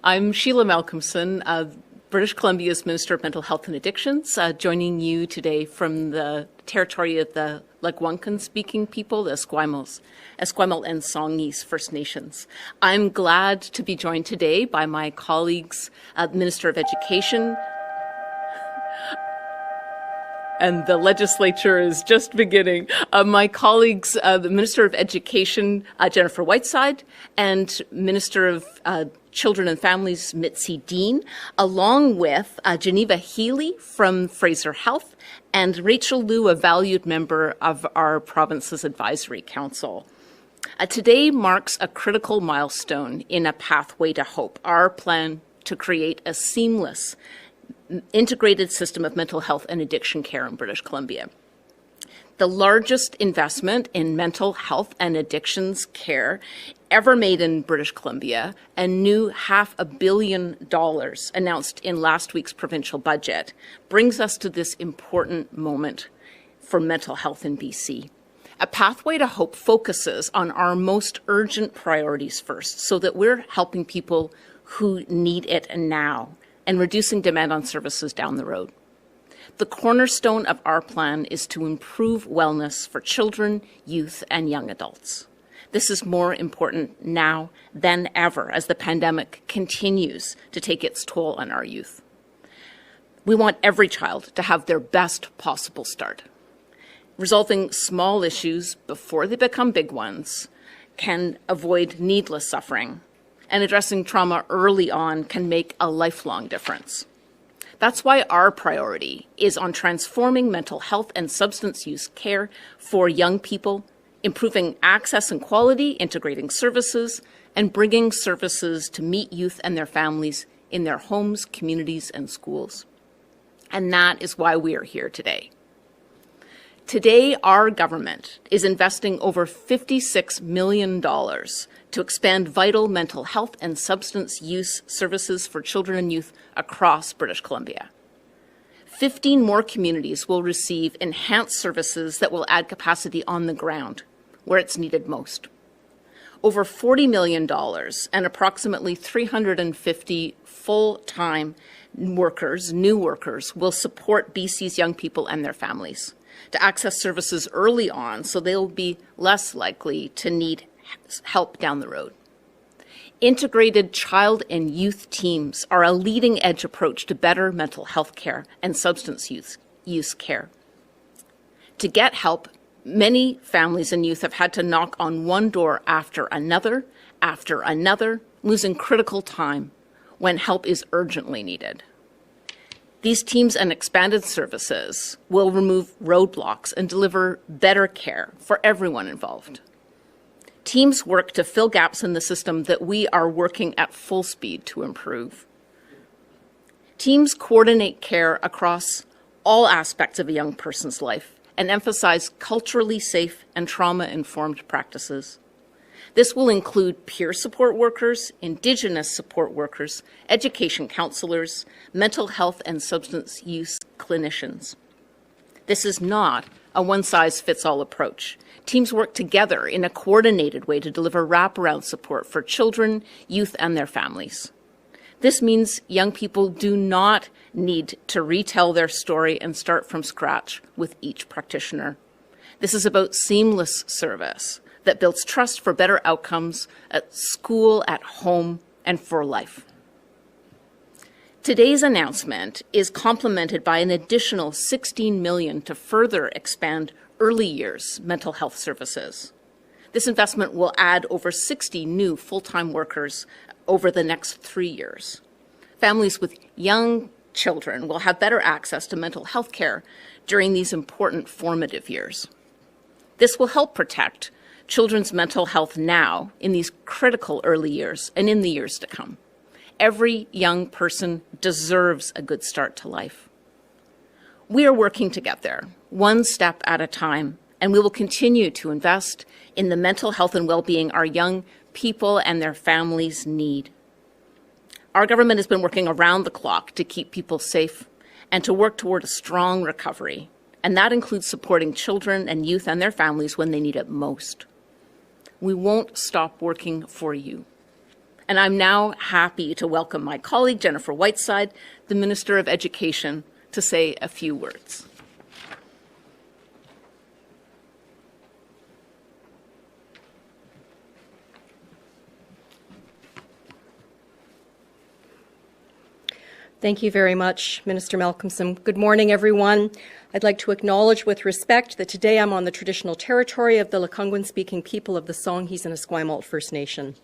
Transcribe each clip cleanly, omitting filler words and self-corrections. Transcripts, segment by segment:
I'm Sheila Malcolmson, British Columbia's Minister of Mental Health and Addictions, joining you today from the territory of the Lekwungen-speaking people, the Esquimalt and Songhees First Nations. I'm glad to be joined today by my colleagues, Minister of Education, and the legislature is just beginning. My colleagues, the Minister of Education, Jennifer Whiteside, and Minister of Children and Families, Mitzi Dean, along with Geneva Healy from Fraser Health and Rachel Liu, a valued member of our province's advisory council. Today marks a critical milestone in a pathway to hope, our plan to create a seamless integrated system of mental health and addiction care in British Columbia. The largest investment in mental health and addictions care ever made in British Columbia, a new $500 million announced in last week's provincial budget, brings us to this important moment for mental health in BC. A pathway to hope focuses on our most urgent priorities first, so that we're helping people who need it now and reducing demand on services down the road. The cornerstone of our plan is to improve wellness for children, youth, and young adults. This is more important now than ever as the pandemic continues to take its toll on our youth. We want every child to have their best possible start. Resolving small issues before they become big ones can avoid needless suffering, and addressing trauma early on can make a lifelong difference. That's why our priority is on transforming mental health and substance use care for young people, improving access and quality, integrating services, and bringing services to meet youth and their families in their homes, communities, and schools. And that is why we are here today. Today, our government is investing over $56 million to expand vital mental health and substance use services for children and youth across British Columbia. 15 more communities will receive enhanced services that will add capacity on the ground, where it's needed most. Over $40 million and approximately 350 full-time workers, new workers, will support BC's young people and their families to access services early on so they'll be less likely to need help down the road. Integrated child and youth teams are a leading-edge approach to better mental health care and substance use care. To get help, many families and youth have had to knock on one door after another, losing critical time when help is urgently needed. These teams and expanded services will remove roadblocks and deliver better care for everyone involved. Teams work to fill gaps in the system that we are working at full speed to improve. Teams coordinate care across all aspects of a young person's life and emphasize culturally safe and trauma-informed practices. This will include peer support workers, Indigenous support workers, education counselors, mental health and substance use clinicians. This is not a one-size-fits-all approach. Teams work together in a coordinated way to deliver wraparound support for children, youth, and their families. This means young people do not need to retell their story and start from scratch with each practitioner. This is about seamless service that builds trust for better outcomes at school, at home, and for life. Today's announcement is complemented by an additional $16 million to further expand early years mental health services. This investment will add over 60 new full-time workers over the next 3 years. Families with young children will have better access to mental health care during these important formative years. This will help protect children's mental health now in these critical early years and in the years to come. Every young person deserves a good start to life. We are working to get there, one step at a time, and we will continue to invest in the mental health and well-being our young people and their families need. Our government has been working around the clock to keep people safe and to work toward a strong recovery, and that includes supporting children and youth and their families when they need it most. We won't stop working for you. And I'm now happy to welcome my colleague, Jennifer Whiteside, the Minister of Education, to say a few words. Thank you very much, Minister Malcolmson. Good morning, everyone. I'd like to acknowledge with respect that today I'm on the traditional territory of the Lekwungen-speaking people of the Songhees and Esquimalt First Nation.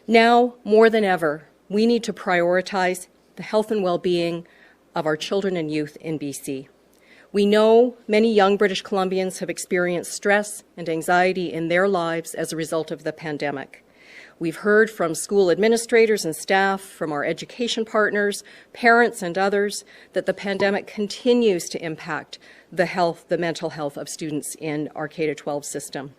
Now, more than ever, we need to prioritize the health and well-being of our children and youth in BC. We know many young British Columbians have experienced stress and anxiety in their lives as a result of the pandemic. We've heard from school administrators and staff, from our education partners, parents and others, that the pandemic continues to impact the mental health of students in our K-12 system.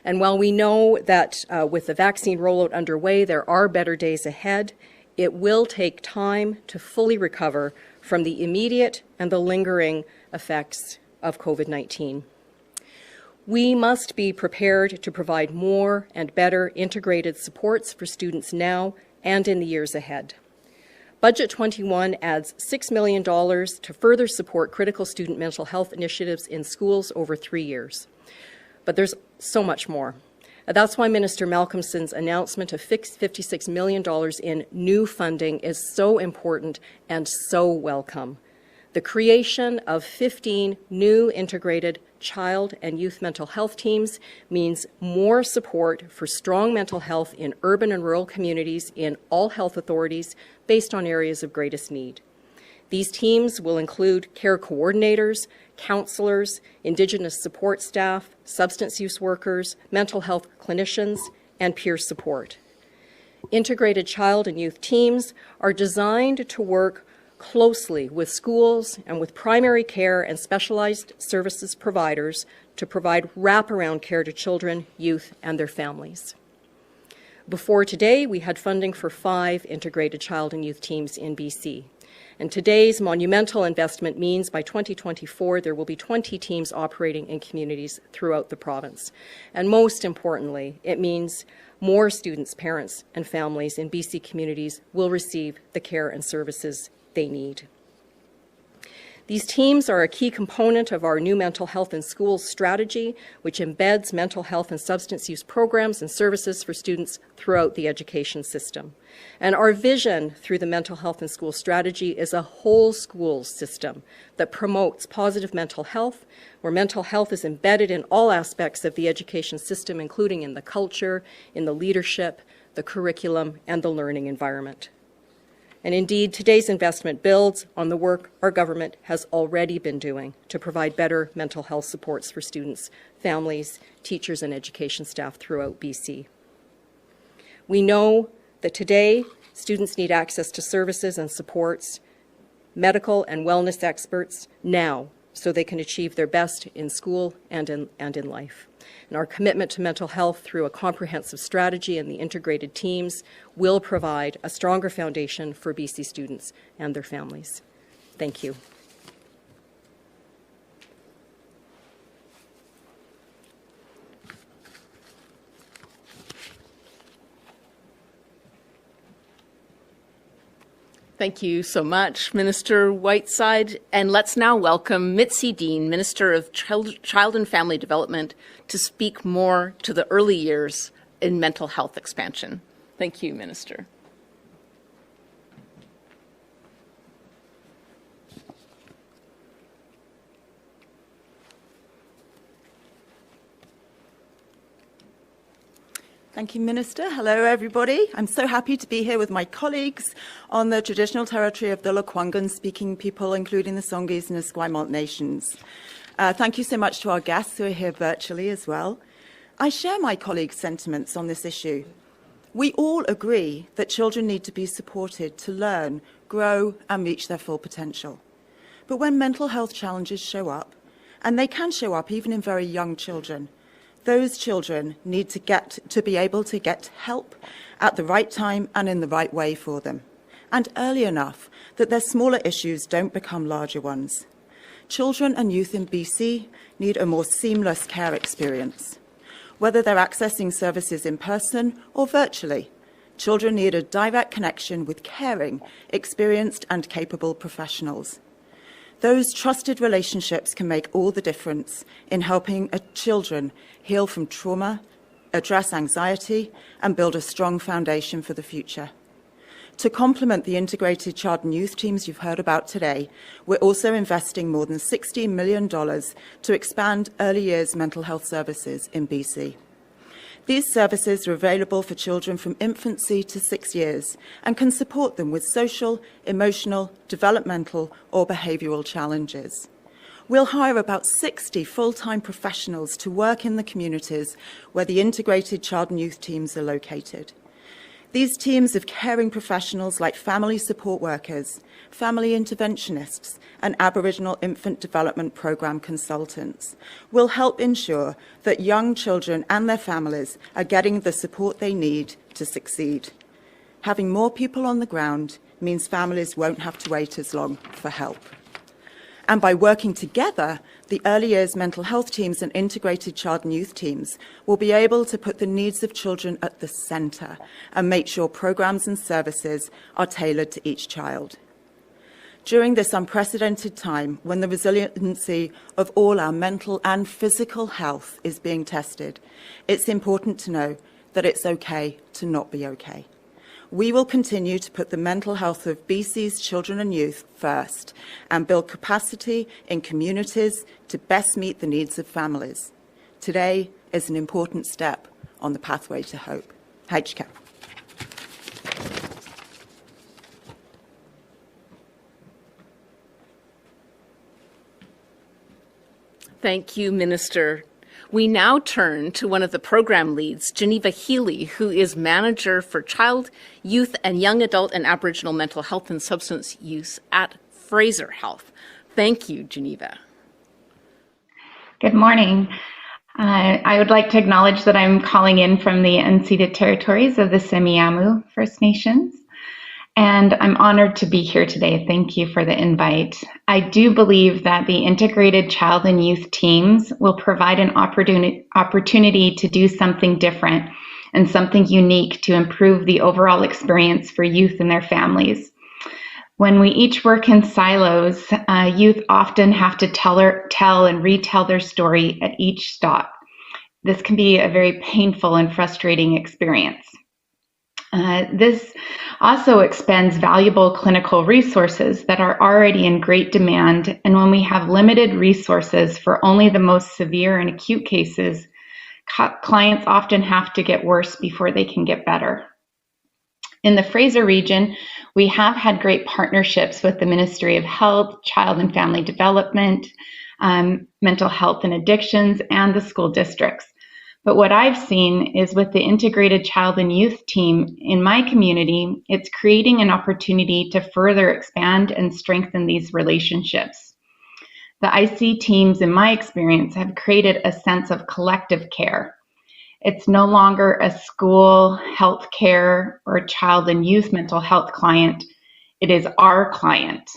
And while we know that with the vaccine rollout underway, there are better days ahead, it will take time to fully recover from the immediate and the lingering effects of COVID-19. We must be prepared to provide more and better integrated supports for students now and in the years ahead. Budget 21 adds $6 million to further support critical student mental health initiatives in schools over 3 years. But there's so much more. That's why Minister Malcolmson's announcement of $56 million in new funding is so important and so welcome. The creation of 15 new integrated child and youth mental health teams means more support for strong mental health in urban and rural communities in all health authorities based on areas of greatest need. These teams will include care coordinators, counselors, Indigenous support staff, substance use workers, mental health clinicians, and peer support. Integrated child and youth teams are designed to work closely with schools and with primary care and specialized services providers to provide wraparound care to children, youth, and their families. Before today, we had funding for 5 integrated child and youth teams in BC. And today's monumental investment means by 2024, there will be 20 teams operating in communities throughout the province. And most importantly, it means more students, parents, and families in BC communities will receive the care and services they need. These teams are a key component of our new mental health in schools strategy, which embeds mental health and substance use programs and services for students throughout the education system. And our vision through the mental health in school strategy is a whole schools system that promotes positive mental health, where mental health is embedded in all aspects of the education system, including in the culture, in the leadership, the curriculum, and the learning environment. And indeed, today's investment builds on the work our government has already been doing to provide better mental health supports for students, families, teachers, and education staff throughout BC. We know that today, students need access to services and supports, medical and wellness experts now, so they can achieve their best in school and in life. And our commitment to mental health through a comprehensive strategy and the integrated teams will provide a stronger foundation for BC students and their families. Thank you. Thank you so much, Minister Whiteside. And let's now welcome Mitzi Dean, Minister of Child and Family Development, to speak more to the early years in mental health expansion. Thank you, Minister. Thank you, Minister. Hello, everybody. I'm so happy to be here with my colleagues on the traditional territory of the Lekwungen-speaking people, including the Songhees and Esquimalt nations. Thank you so much to our guests who are here virtually as well. I share my colleagues' sentiments on this issue. We all agree that children need to be supported to learn, grow, and reach their full potential. But when mental health challenges show up, and they can show up even in very young children, those children need to be able to get help at the right time and in the right way for them, and early enough that their smaller issues don't become larger ones. Children and youth in BC need a more seamless care experience. Whether they're accessing services in person or virtually, children need a direct connection with caring, experienced and capable professionals. Those trusted relationships can make all the difference in helping children heal from trauma, address anxiety, and build a strong foundation for the future. To complement the integrated child and youth teams you've heard about today, we're also investing more than $16 million to expand early years mental health services in BC. These services are available for children from infancy to 6 years and can support them with social, emotional, developmental, or behavioural challenges. We'll hire about 60 full-time professionals to work in the communities where the integrated child and youth teams are located. These teams of caring professionals like family support workers, family interventionists, and Aboriginal Infant Development Programme consultants will help ensure that young children and their families are getting the support they need to succeed. Having more people on the ground means families won't have to wait as long for help. And by working together, the early years mental health teams and integrated child and youth teams will be able to put the needs of children at the centre and make sure programmes and services are tailored to each child. During this unprecedented time, when the resiliency of all our mental and physical health is being tested, it's important to know that it's okay to not be okay. We will continue to put the mental health of BC's children and youth first and build capacity in communities to best meet the needs of families. Today is an important step on the pathway to hope. HK. Thank you, Minister. We now turn to one of the program leads, Geneva Healy, who is Manager for Child, Youth and Young Adult and Aboriginal Mental Health and Substance Use at Fraser Health. Thank you, Geneva. Good morning. I would like to acknowledge that I'm calling in from the unceded territories of the Semiahmoo First Nations, and I'm honored to be here today. Thank you for the invite. I do believe that the integrated child and youth teams will provide an opportunity to do something different and something unique to improve the overall experience for youth and their families. When we each work in silos, youth often have to tell and retell their story at each stop. This can be a very painful and frustrating experience. This also expends valuable clinical resources that are already in great demand, and when we have limited resources for only the most severe and acute cases, clients often have to get worse before they can get better. In the Fraser region, we have had great partnerships with the Ministry of Health, Child and Family Development, Mental Health and Addictions, and the school districts. But what I've seen is with the integrated child and youth team in my community, it's creating an opportunity to further expand and strengthen these relationships. The IC teams, in my experience, have created a sense of collective care. It's no longer a school, health care, or child and youth mental health client. It is our client.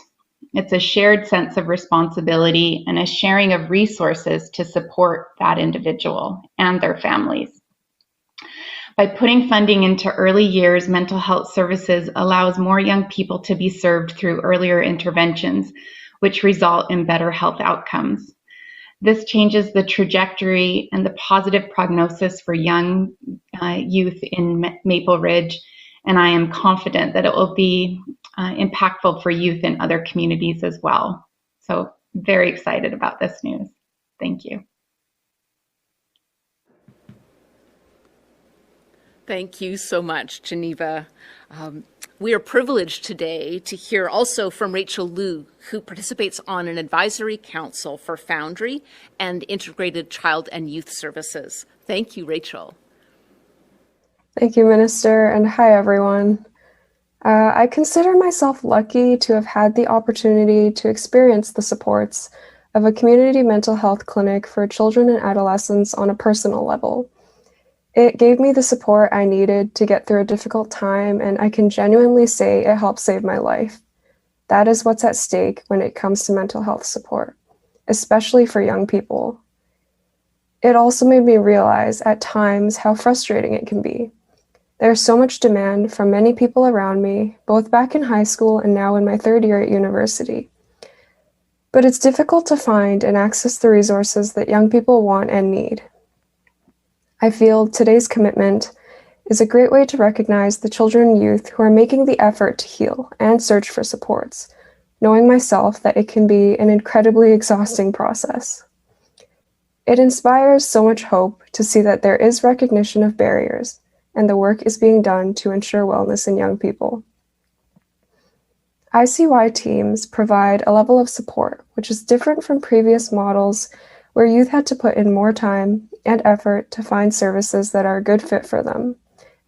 It's a shared sense of responsibility and a sharing of resources to support that individual and their families. By putting funding into early years mental health services allows more young people to be served through earlier interventions, which result in better health outcomes. This changes the trajectory and the positive prognosis for young youth in Maple Ridge, and I am confident that it will be impactful for youth in other communities as well. So very excited about this news. Thank you. Thank you so much, Geneva. We are privileged today to hear also from Rachel Liu, who participates on an advisory council for Foundry and Integrated Child and Youth Services. Thank you, Rachel. Thank you, Minister, and hi, everyone. I consider myself lucky to have had the opportunity to experience the supports of a community mental health clinic for children and adolescents on a personal level. It gave me the support I needed to get through a difficult time, and I can genuinely say it helped save my life. That is what's at stake when it comes to mental health support, especially for young people. It also made me realize at times how frustrating it can be. There's so much demand from many people around me, both back in high school and now in my third year at university. But it's difficult to find and access the resources that young people want and need. I feel today's commitment is a great way to recognize the children and youth who are making the effort to heal and search for supports, knowing myself that it can be an incredibly exhausting process. It inspires so much hope to see that there is recognition of barriers and the work is being done to ensure wellness in young people. ICY teams provide a level of support which is different from previous models where youth had to put in more time and effort to find services that are a good fit for them.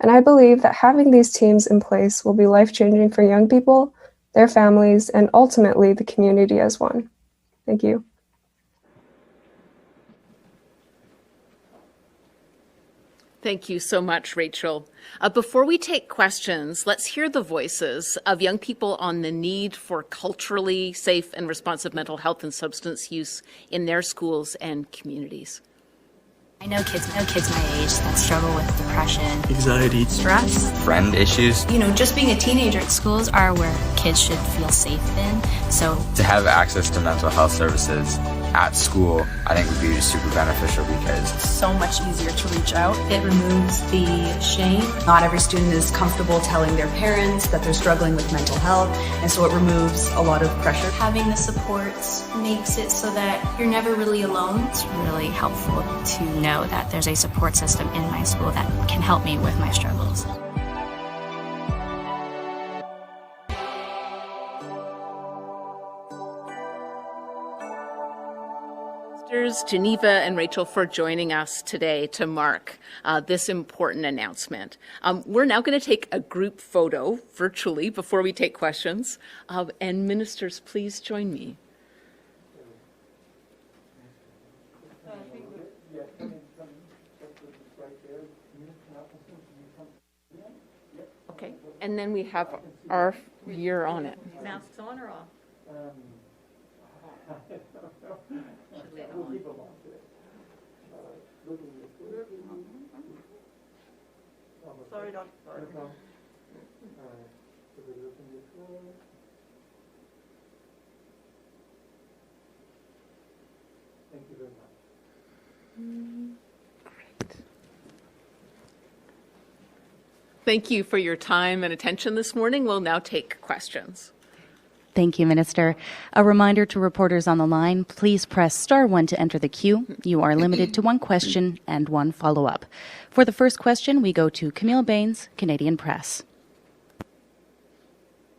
And I believe that having these teams in place will be life-changing for young people, their families, and ultimately the community as one. Thank you. Thank you so much, Rachel. Before we take questions, let's hear the voices of young people on the need for culturally safe and responsive mental health and substance use in their schools and communities. I know kids my age that struggle with depression, anxiety, stress, friend issues. Just being a teenager. Schools are where kids should feel safe in. So To have access to mental health services at school, I think would be super beneficial because it's so much easier to reach out. It removes the shame. Not every student is comfortable telling their parents that they're struggling with mental health, and so it removes a lot of pressure. Having the supports makes it so that you're never really alone. It's really helpful to know that there's a support system in my school that can help me with my struggles. Geneva and Rachel for joining us today to mark this important announcement. We're now going to take a group photo virtually before we take questions. And ministers, please join me. Okay, and then we have our year on it. Masks on or off? Sorry, Doctor. Thank you very much. Great. Thank you for your time and attention this morning. We'll now take questions. Thank you, Minister. A reminder to reporters on the line, please press *1 to enter the queue. You are limited to one question and one follow-up. For the first question, we go to Camille Baines, Canadian Press.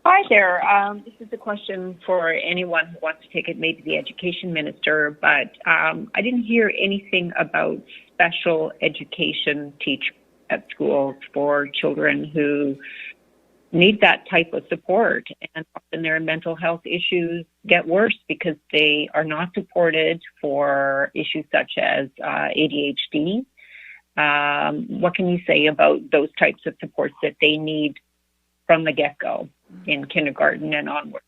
Hi there. This is a question for anyone who wants to take it, maybe the education minister, but I didn't hear anything about special education teachers at schools for children who need that type of support, and often their mental health issues get worse because they are not supported for issues such as ADHD. What can you say about those types of supports that they need from the get-go in kindergarten and onward?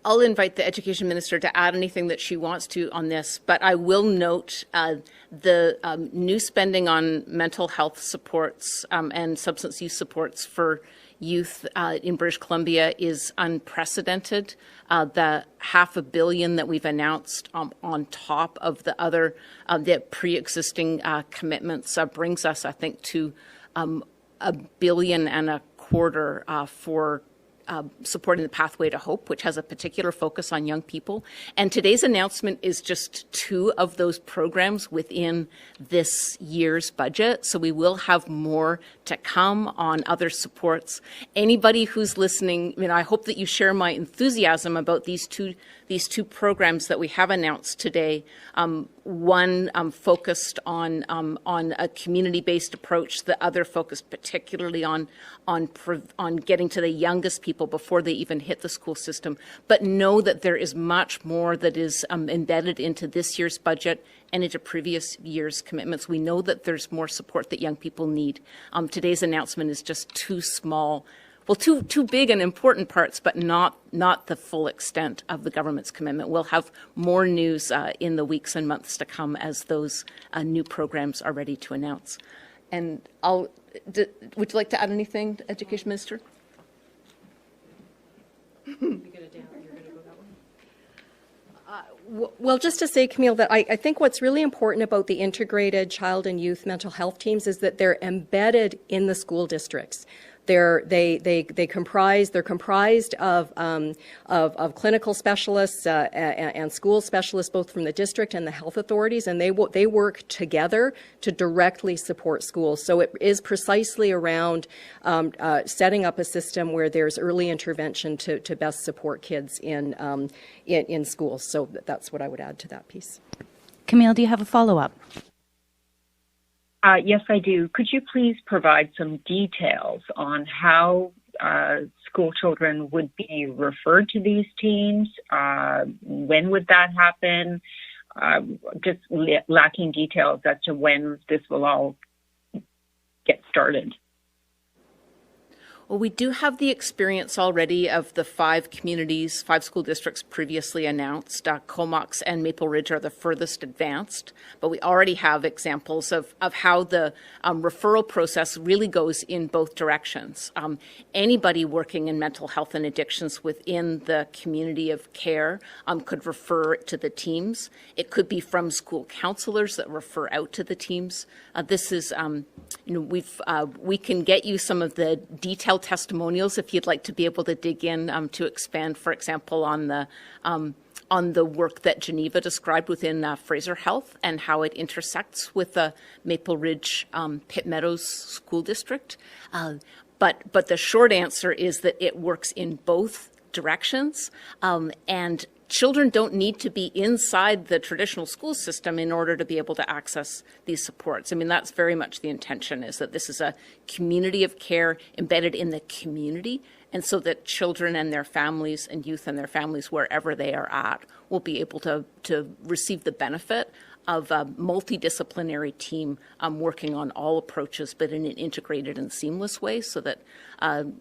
I'll invite the education minister to add anything that she wants to on this, but I will note the new spending on mental health supports and substance use supports for youth in British Columbia is unprecedented. The $500 million that we've announced on top of the other the pre-existing commitments brings us, I think, to $1.25 billion for supporting the Pathway to Hope, which has a particular focus on young people. And today's announcement is just two of those programs within this year's budget. So we will have more to come on other supports. Anybody who's listening, I hope that you share my enthusiasm about these two programs that we have announced today. One focused on a community-based approach, the other focused particularly on getting to the youngest people before they even hit the school system. But know that there is much more that is embedded into this year's budget and into previous year's commitments. We know that there's more support that young people need. Today's announcement is just too small. Well, two big and important parts, but not the full extent of the government's commitment. We'll have more news in the weeks and months to come as those new programs are ready to announce. And I'll would you like to add anything, Education Minister? Well, just to say, Camille, that I think what's really important about the integrated child and youth mental health teams is that they're embedded in the school districts. They're comprised of clinical specialists and school specialists, both from the district and the health authorities, and they work together to directly support schools. So it is precisely around setting up a system where there's early intervention to best support kids in schools. So that's what I would add to that piece. Camille, do you have a follow-up? Yes, I do. Could you please provide some details on how school children would be referred to these teams? When would that happen? Just lacking details as to when this will all get started. Well, we do have the experience already of the 5 school districts previously announced. Comox and Maple Ridge are the furthest advanced, but we already have examples of how the referral process really goes in both directions. Anybody working in mental health and addictions within the community of care could refer to the teams. It could be from school counselors that refer out to the teams. This is, we can get you some of the detailed testimonials if you'd like to be able to dig in to expand, for example, on the work that Geneva described within Fraser Health and how it intersects with the Maple Ridge Pitt Meadows School District. But the short answer is that it works in both directions, and children don't need to be inside the traditional school system in order to be able to access these supports. I mean, that's very much the intention, is that this is a community of care embedded in the community, and so that children and their families and youth and their families, wherever they are at, will be able to receive the benefit of a multidisciplinary team working on all approaches, but in an integrated and seamless way, so that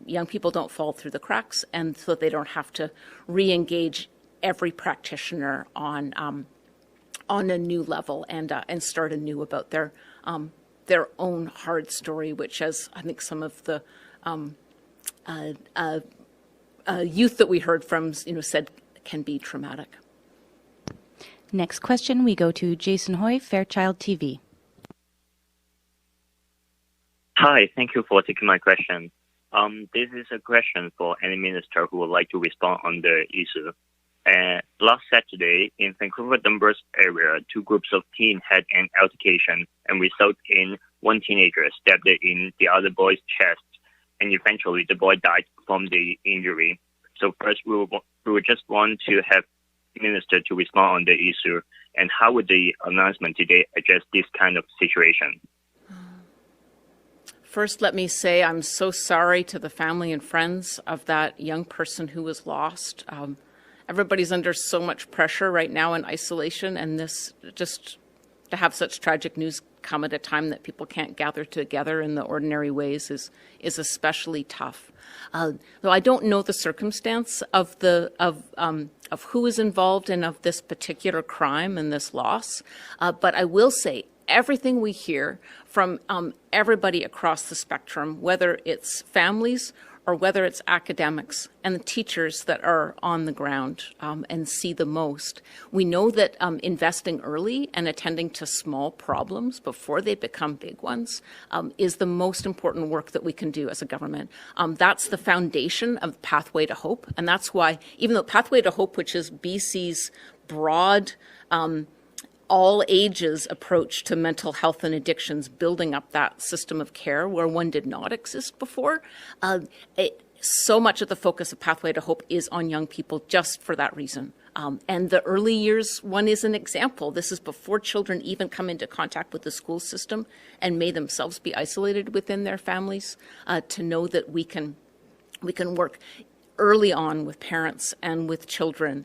young people don't fall through the cracks, and so that they don't have to re-engage every practitioner on a new level and start anew about their own hard story, which, as I think some of the youth that we heard from said, can be traumatic. Next question, we go to Jason Hoy, Fairchild TV. Hi, thank you for taking my question. This is a question for any minister who would like to respond on the issue. Last Saturday, in Vancouver Dunbar area, 2 groups of teens had an altercation and resulted in one teenager stabbed in the other boy's chest, and eventually the boy died from the injury. So first, we would just want to have the minister to respond on the issue, and how would the announcement today address this kind of situation? First, let me say I'm so sorry to the family and friends of that young person who was lost. Everybody's under so much pressure right now in isolation, and this, just to have such tragic news come at a time that people can't gather together in the ordinary ways is especially tough. Though I don't know the circumstance of who is involved and of this particular crime and this loss, but I will say everything we hear from everybody across the spectrum, whether it's families or whether it's academics and the teachers that are on the ground and see the most. We know that investing early and attending to small problems before they become big ones is the most important work that we can do as a government. That's the foundation of Pathway to Hope, and that's why, even though Pathway to Hope, which is BC's broad all ages approach to mental health and addictions, building up that system of care where one did not exist before. So much of the focus of Pathway to Hope is on young people just for that reason. And the early years one is an example. This is before children even come into contact with the school system and may themselves be isolated within their families, to know that we can work early on with parents and with children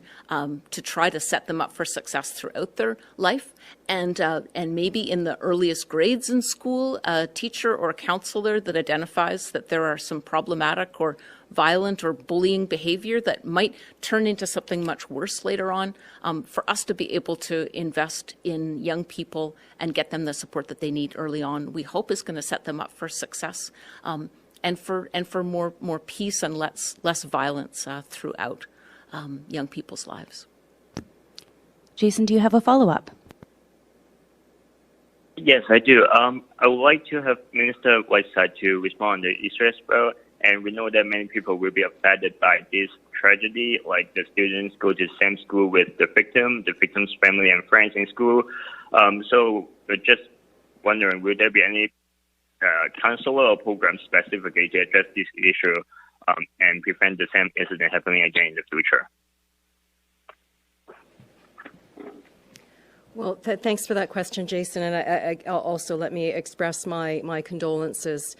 to try to set them up for success throughout their life. And maybe in the earliest grades in school, a teacher or a counselor that identifies that there are some problematic or violent or bullying behavior that might turn into something much worse later on, for us to be able to invest in young people and get them the support that they need early on, we hope is going to set them up for success and for more peace and less violence throughout young people's lives. Jason, do you have a follow-up? Yes, I do. I would like to have Minister Whiteside to respond to the issue as well. And we know that many people will be affected by this tragedy, like the students go to the same school with the victim's family and friends in school. So we're just wondering, will there be any counselor or program specifically to address this issue and prevent the same incident happening again in the future? Well, thanks for that question, Jason. And I'll also let me express my condolences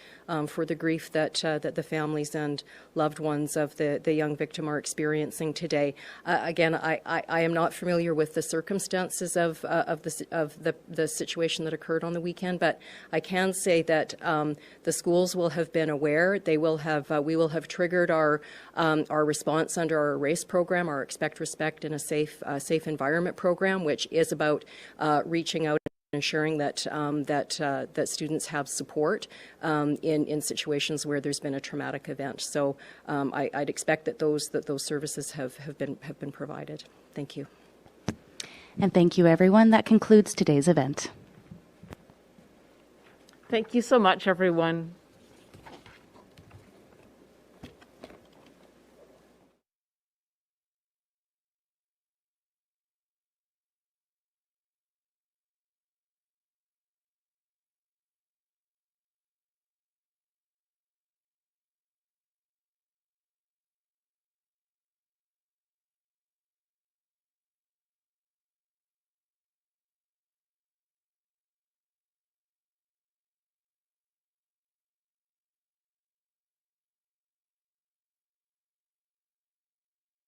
for the grief that the families and loved ones of the young victim are experiencing today. Again, I am not familiar with the circumstances of the situation that occurred on the weekend, but I can say that the schools will have been aware. They will have we will have triggered our response under our RACE program, our Expect, Respect in a Safe Environment program, which is about reaching out and ensuring that that students have support in situations where there's been a traumatic event. So I'd expect that those services have been provided. Thank you. And thank you, everyone. That concludes today's event. Thank you so much, everyone.